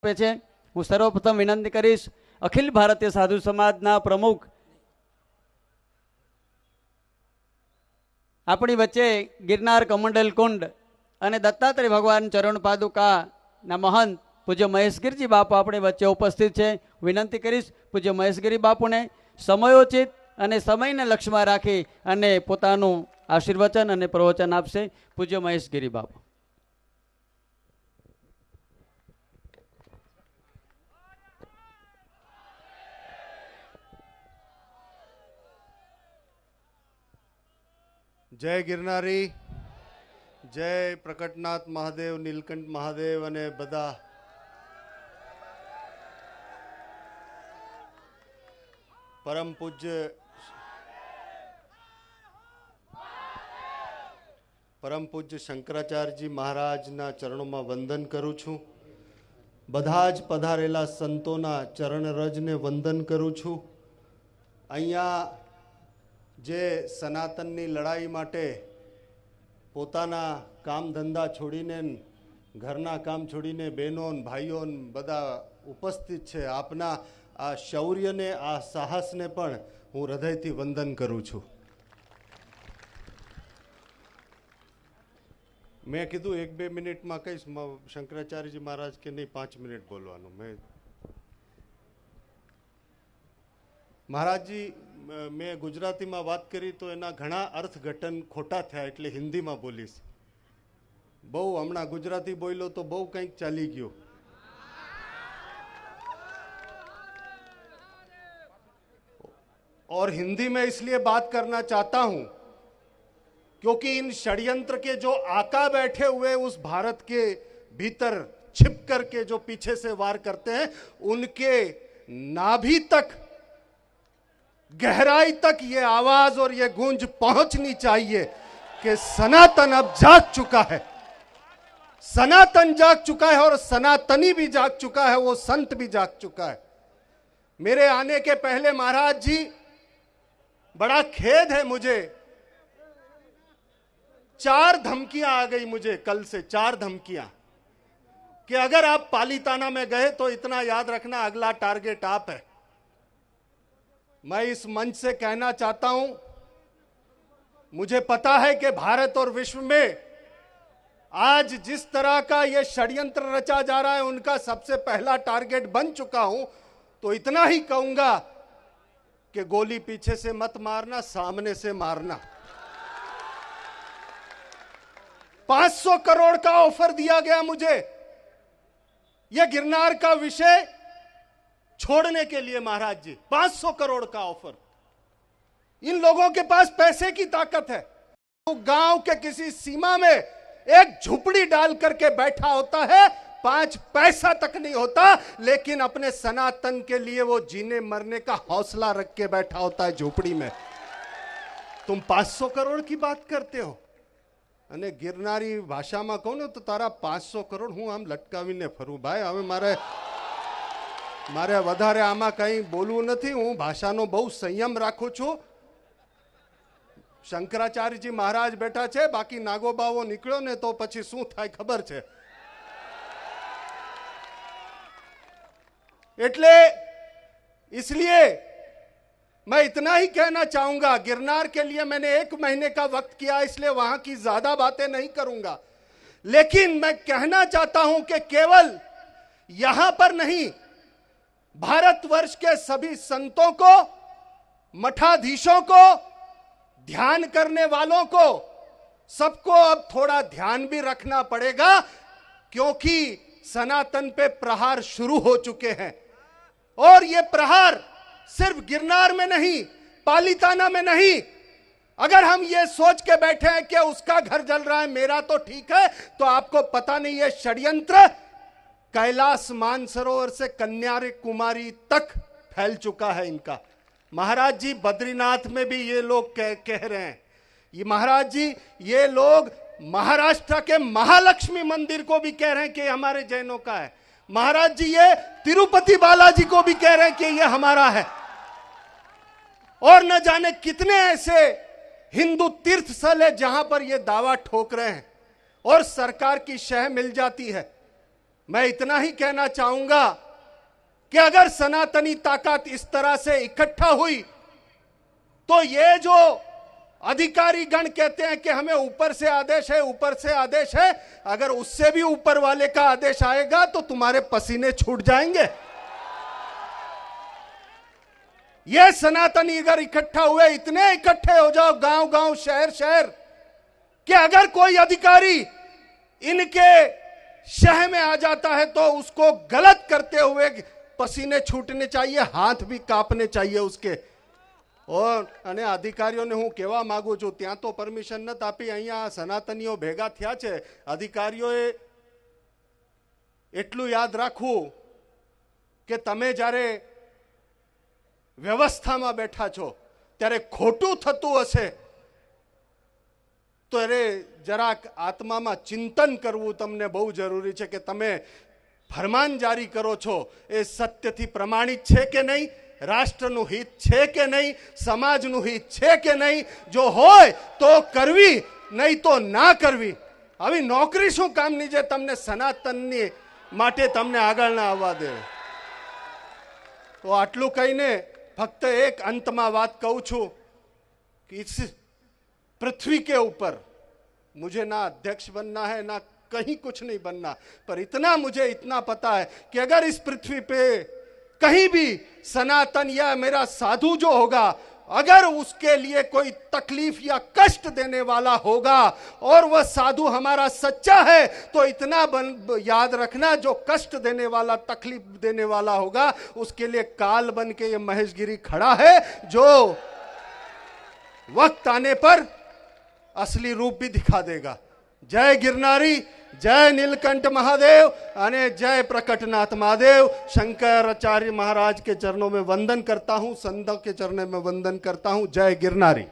આપે છે। હું સર્વપ્રથમ વિનંતી કરીશ અખિલ ભારતીય સાધુ સમાજના પ્રમુખ આપણી વચ્ચે ગિરનાર કમંડલ કુંડ અને દત્તાત્રેય ભગવાન ચરણ પાદુકાના મહંત પૂજ્ય મહેશગીરજી બાપુ આપણી વચ્ચે ઉપસ્થિત છે। વિનંતી કરીશ પૂજ્ય મહેશગીરી બાપુને સમયોચિત અને સમયને લક્ષ્યમાં રાખી અને પોતાનું આશીર્વચન અને પ્રવચન આપશે। પૂજ્ય મહેશગીરી બાપુ। जय गिरनारी, जय प्रकटनाथ महादेव, नीलकंठ महादेव અને બધા પરમ પૂજ્ય શંકરાચાર્યજી મહારાજના ચરણોમાં વંદન કરું છું। બધા જ પધારેલા સંતોના ચરણ રજને વંદન કરું છું। અહીંયા જે સનાતનની લડાઈ માટે પોતાના કામ ધંધા છોડીને ઘરના કામ છોડીને બહેનો ભાઈઓ બધા ઉપસ્થિત છે, આપના આ શૌર્યને આ સાહસને પણ હું હૃદયથી વંદન કરું છું। મેં કીધું 1-2 મિનિટમાં કહીશ, શંકરાચાર્યજી મહારાજ કે નહીં 5 મિનિટ બોલવાનું। મહારાજજી મેં ગુજરાતીમાં વાત કરી તો એના ઘણા અર્થઘટન ખોટા થયા, એટલે હિન્દીમાં બોલીશ। બહુ હમણાં ગુજરાતી બોલ્યો તો બહુ કંઈક ચાલી ગયું। और हिंदी में इसलिए बात करना चाहता हूं क्योंकि इन षड्यंत्र के जो आका बैठे हुए उस भारत के भीतर छिप करके जो पीछे से वार करते हैं, उनके नाभि तक, गहराई तक ये आवाज और ये गूंज पहुंचनी चाहिए कि सनातन अब जाग चुका है। सनातन जाग चुका है और सनातनी भी जाग चुका है, वो संत भी जाग चुका है। मेरे आने के पहले महाराज जी, बड़ा खेद है मुझे, 4 धमकियां आ गई मुझे कल से, 4 धमकियां कि अगर आप पालीताना में गए तो इतना याद रखना अगला टारगेट आप है। मैं इस मंच से कहना चाहता हूं, मुझे पता है कि भारत और विश्व में आज जिस तरह का यह षड्यंत्र रचा जा रहा है उनका सबसे पहला टारगेट बन चुका हूं, तो इतना ही कहूंगा कि गोली पीछे से मत मारना, सामने से मारना। 500 करोड़ का ऑफर दिया गया मुझे यह गिरनार का विषय छोड़ने के लिए। महाराज जी, 500 करोड़ का ऑफर। इन लोगों के पास पैसे की ताकत है। तो गांव के किसी सीमा में एक झुपड़ी डाल करके बैठा होता है, 5 पैसा तक नहीं होता, लेकिन अपने सनातन के लिए वो जीने मरने का हौसला रख के बैठा होता है झोपड़ी में। तुम 500 करोड़ की बात करते हो અને ગિરનારી ભાષામાં કહું ને તો તારા 500 કરોડ હું આમ લટકાવીને ફરું। ભાઈ હવે મારે વધારે આમાં કંઈ બોલવું નથી। હું ભાષાનો બહુ સંયમ રાખું છું। શંકરાચાર્યજી મહારાજ બેઠા છે, બાકી નાગોબાવો નીકળ્યો ને તો પછી શું થાય ખબર છે। એટલે इसलिए मैं इतना ही कहना चाहूंगा, गिरनार के लिए मैंने 1 महीने का वक्त किया, इसलिए वहां की ज्यादा बातें नहीं करूंगा। लेकिन मैं कहना चाहता हूं कि केवल यहां पर नहीं, भारतवर्ष के सभी संतों को, मठाधीशों को, ध्यान करने वालों को, सबको अब थोड़ा ध्यान भी रखना पड़ेगा, क्योंकि सनातन पे प्रहार शुरू हो चुके हैं। और ये प्रहार सिर्फ गिरनार में नहीं, पालीताना में नहीं। अगर हम ये सोच के बैठे हैं कि उसका घर जल रहा है, मेरा तो ठीक है, तो आपको पता नहीं है षड्यंत्र कैलाश मानसरोवर से कन्याकुमारी तक फैल चुका है इनका। महाराज जी, बद्रीनाथ में भी ये लोग कह रहे हैं। ये महाराज जी, ये लोग महाराष्ट्र के महालक्ष्मी मंदिर को भी कह रहे हैं कि हमारे जैनों का है। महाराज जी, ये तिरुपति बालाजी को भी कह रहे हैं कि ये हमारा है। और न जाने कितने ऐसे हिंदू तीर्थ स्थल है जहां पर ये दावा ठोक रहे हैं और सरकार की शह मिल जाती है। मैं इतना ही कहना चाहूंगा कि अगर सनातनी ताकत इस तरह से इकट्ठा हुई तो ये जो अधिकारी गण कहते हैं कि हमें ऊपर से आदेश है, ऊपर से आदेश है, अगर उससे भी ऊपर वाले का आदेश आएगा तो तुम्हारे पसीने छूट जाएंगे। ये सनातनी अगर इकट्ठा हुए, इतने इकट्ठे हो जाओ गांव गांव, शहर शहर, कि अगर कोई अधिकारी इनके शहर में आ जाता है तो उसको गलत करते हुए पसीने छूटने चाहिए, हाथ भी कांपने चाहिए उसके। અને અધિકારીઓને હું કહેવા માંગુ છું, ત્યાં તો પરમિશન નથી આપી, અહીંયા સનાતનીઓ ભેગા થયા છે, અધિકારીઓએ એટલું યાદ રાખવું કે તમે જ્યારે વ્યવસ્થામાં બેઠા છો ત્યારે ખોટું થતું હશે તો અરે જરાક આત્મામાં ચિંતન કરવું તમને બહુ જરૂરી છે કે તમે ફરમાન જારી કરો છો એ સત્યથી પ્રમાણિત છે કે નહીં, રાષ્ટ્રનું હિત છે કે નહીં, સમાજનું હિત છે કે નહીં, જો હોય તો કરવી, નહીં તો ના કરવી। આવી નોકરી શું કામની જે તમને સનાતનની માટે તમને આગળ ના આવવા દે। તો આટલું કહીને ફક્ત એક અંતમાં વાત કહું છું कि इस पृथ्वी के ऊपर मुझे ना अध्यक्ष बनना है, ना कहीं कुछ नहीं बनना, पर इतना मुझे इतना पता है कि अगर इस पृथ्वी पे कहीं भी सनातन या मेरा साधु जो होगा, अगर उसके लिए कोई तकलीफ या कष्ट देने वाला होगा और वह साधु हमारा सच्चा है तो इतना याद रखना, जो कष्ट देने वाला, तकलीफ देने वाला होगा उसके लिए काल बन के ये महेशगिरी खड़ा है, जो वक्त आने पर असली रूप भी दिखा देगा। जय गिरनारी, जय नीलकंठ महादेव अने जय प्रकटनाथ महादेव। शंकराचार्य महाराज के चरणों में वंदन करता हूं, संतों के चरणों में वंदन करता हूं। जय गिरनारी।